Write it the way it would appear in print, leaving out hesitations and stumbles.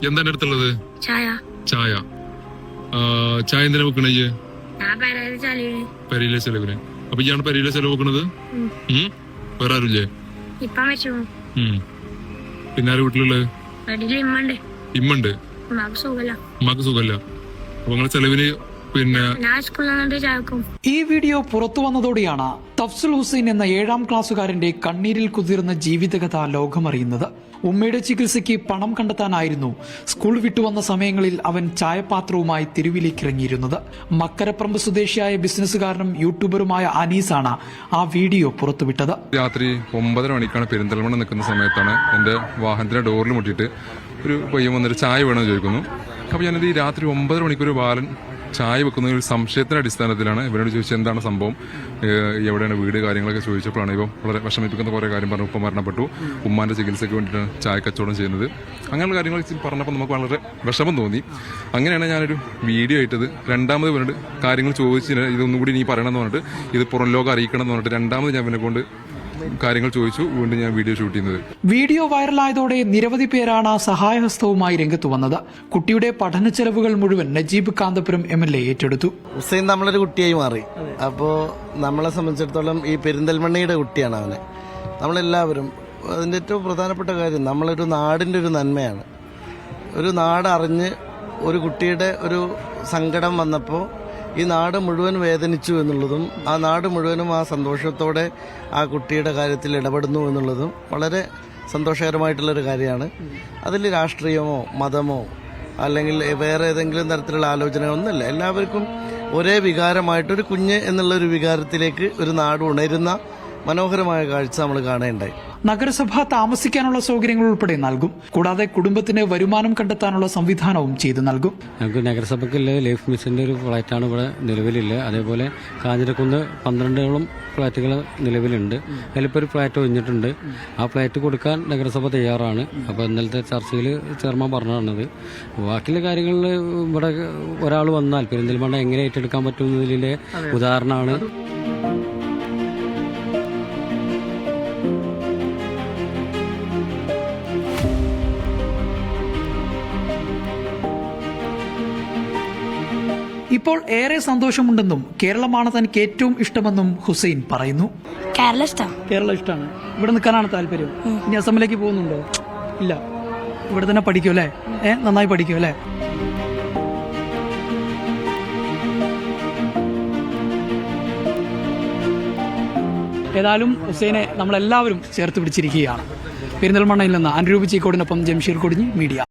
എന്താണ് അടുത്തുള്ളത്? ചായ. ചായ. ചായ എന്തിനാ വെക്കണേ? പെരയിലെ ചെലവിന്. അപ്പൊ ഇയാണ് പെരയിലെ ചെലവ് വെക്കണത്? വേറെ ആരുല്ലേ? പിന്നെ ആര് വീട്ടിലുള്ളത്? ഇമ്മണ്ട്. ഉമ്മാക്ക് സുഖല്ല. അപ്പൊ നിങ്ങളെ ചെലവിന് പിന്നെ ഈ വീഡിയോ പുറത്തു വന്നതോടെയാണ് തഫ്സുൽ ഹുസൈൻ എന്ന 7ാം ക്ലാസ്സുകാരന്റെ കണ്ണീരിൽ കുതിർന്ന ജീവിതകഥ ലോകമറിയുന്നത്. ഉമ്മയുടെ ചികിത്സയ്ക്ക് പണം കണ്ടെത്താനായിരുന്നു സ്കൂൾ വിട്ടുവന്ന സമയങ്ങളിൽ അവൻ ചായപാത്രവുമായി തെരുവിലേക്ക് ഇറങ്ങിയിരുന്നത്. മക്കരപ്പറമ്പ് സ്വദേശിയായ ബിസിനസ്സുകാരനും യൂട്യൂബറുമായ അനീസാണ് ആ വീഡിയോ പുറത്തുവിട്ടത്. രാത്രി 9:30 മണിക്കാണ് പെരിന്തൽമണ്ണ നിൽക്കുന്ന സമയത്താണ് എന്റെ വാഹനത്തിന്റെ ഡോറിൽ മുട്ടിയിട്ട് ഒരു പയ്യൻ വന്നിട്ട് ചായ വേണമെന്ന് ചോദിക്കുന്നു. അപ്പോൾ ഞാനത് ഈ രാത്രി 9:30 മണിക്കൊരു ബാലൻ ചായ വെക്കുന്ന ഒരു സംശയത്തിന്റെ അടിസ്ഥാനത്തിലാണ് ഇവരോട് ചോദിച്ചത് എന്താണ് സംഭവം, എവിടെയാണ് വീട്, കാര്യങ്ങളൊക്കെ ചോദിച്ചപ്പോഴാണ് ഇപ്പം വളരെ വിഷമിപ്പിക്കുന്ന കുറേ കാര്യം പറഞ്ഞു. ഉപ്പ മരണപ്പെട്ടു, ഉമ്മാന്റെ ചികിത്സയ്ക്ക് വേണ്ടിയിട്ടാണ് ചായ കച്ചവടം ചെയ്യുന്നത്, അങ്ങനെയുള്ള കാര്യങ്ങൾ പറഞ്ഞപ്പോൾ നമുക്ക് വളരെ വിഷമം തോന്നി. അങ്ങനെയാണ് ഞാനൊരു വീഡിയോ ഇട്ടത്. രണ്ടാമത് പറഞ്ഞിട്ട് കാര്യങ്ങൾ ചോദിച്ചിട്ട് ഇതൊന്നുകൂടി നീ പറയണമെന്ന് പറഞ്ഞിട്ട് ഇത് പുറം ലോകം അറിയിക്കണം എന്ന് പറഞ്ഞിട്ട് രണ്ടാമത് ഞാൻ പിന്നെ കൊണ്ട് കാര്യങ്ങൾ ചോദിച്ചു. വീണ്ടും ഞാൻ വീഡിയോ ഷൂട്ട് ചെയ്യുന്നത്. വീഡിയോ വൈറലായതോടെ നിരവധി പേരാണ് സഹായഹസ്തവുമായി രംഗത്ത് വന്നത്. കുട്ടിയുടെ പഠന ചെലവുകൾ മുഴുവൻ നജീബ് കാന്തപുരം MLA ഏറ്റെടുത്തു. ഹുസൈൻ നമ്മളൊരു കുട്ടിയായി മാറി. അപ്പോൾ നമ്മളെ സംബന്ധിച്ചിടത്തോളം ഈ പെരിന്തൽമണ്ണയുടെ കുട്ടിയാണ് അവനെ. നമ്മളെല്ലാവരും അതിൻ്റെ ഏറ്റവും പ്രധാനപ്പെട്ട കാര്യം നമ്മളൊരു നാടിൻ്റെ ഒരു നന്മയാണ്. ഒരു നാട് അറിഞ്ഞ് ഒരു കുട്ടിയുടെ ഒരു സങ്കടം വന്നപ്പോൾ ഈ നാട് മുഴുവൻ വേദനിച്ചു എന്നുള്ളതും ആ നാട് മുഴുവനും ആ സന്തോഷത്തോടെ ആ കുട്ടിയുടെ കാര്യത്തിൽ ഇടപെടുന്നു എന്നുള്ളതും വളരെ സന്തോഷകരമായിട്ടുള്ളൊരു കാര്യമാണ്. അതിൽ രാഷ്ട്രീയമോ മതമോ അല്ലെങ്കിൽ വേറെ ഏതെങ്കിലും തരത്തിലുള്ള ആലോചനയോ ഒന്നുമില്ല. എല്ലാവർക്കും ഒരേ വികാരമായിട്ടൊരു കുഞ്ഞ് എന്നുള്ളൊരു വികാരത്തിലേക്ക് ഒരു നാട് ഉണരുന്ന മനോഹരമായ കാഴ്ച നമ്മൾ കാണേണ്ടായി. നഗരസഭ താമസിക്കാനുള്ള സൗകര്യങ്ങൾ ഉൾപ്പെടെ നൽകും. കൂടാതെ കുടുംബത്തിന് വരുമാനം കണ്ടെത്താനുള്ള സംവിധാനവും ചെയ്തു നൽകും. ഞങ്ങൾക്ക് നഗരസഭയ്ക്കുള്ള ലൈഫ് മിഷന്റെ ഒരു ഫ്ലാറ്റാണ് ഇവിടെ നിലവിലില്ല. അതേപോലെ കാഞ്ഞിരക്കുന്ന് 12ഓളം ഫ്ലാറ്റുകൾ നിലവിലുണ്ട്. അതിലിപ്പോൾ ഒരു ഫ്ലാറ്റ് ഒഴിഞ്ഞിട്ടുണ്ട്. ആ ഫ്ലാറ്റ് കൊടുക്കാൻ നഗരസഭ തയ്യാറാണ്. അപ്പോൾ ഇന്നലത്തെ ചർച്ചയിൽ ചെയർമാൻ പറഞ്ഞതാണത്. ബാക്കിയുള്ള കാര്യങ്ങളിൽ ഇവിടെ ഒരാൾ വന്നാൽ പെരിന്തൽമണ്ണ എങ്ങനെ ഏറ്റെടുക്കാൻ പറ്റുന്നതിലെ ഉദാഹരണമാണ്. ഇപ്പോൾ ഏറെ സന്തോഷമുണ്ടെന്നും കേരളമാണ് തനിക്ക് ഏറ്റവും ഇഷ്ടമെന്നും ഹുസൈൻ പറയുന്നു. കേരളം ഇഷ്ടമാണ്. ഇവിടെ നിൽക്കാനാണ് താല്പര്യം. ഇനി അസമിലേക്ക് പോകുന്നുണ്ടോ? ഇല്ല, ഇവിടെ തന്നെ പഠിക്കും അല്ലേ? നന്നായി പഠിക്കും അല്ലേ? ഏതായാലും ഹുസൈനെ നമ്മളെല്ലാവരും ചേർത്ത് പിടിച്ചിരിക്കുകയാണ്. പെരിന്തൽമണ്ണയിൽ നിന്ന് അനുരൂപ് ചീക്കോടിനൊപ്പം ജംഷീർ കൊടിഞ്ഞി, മീഡിയ.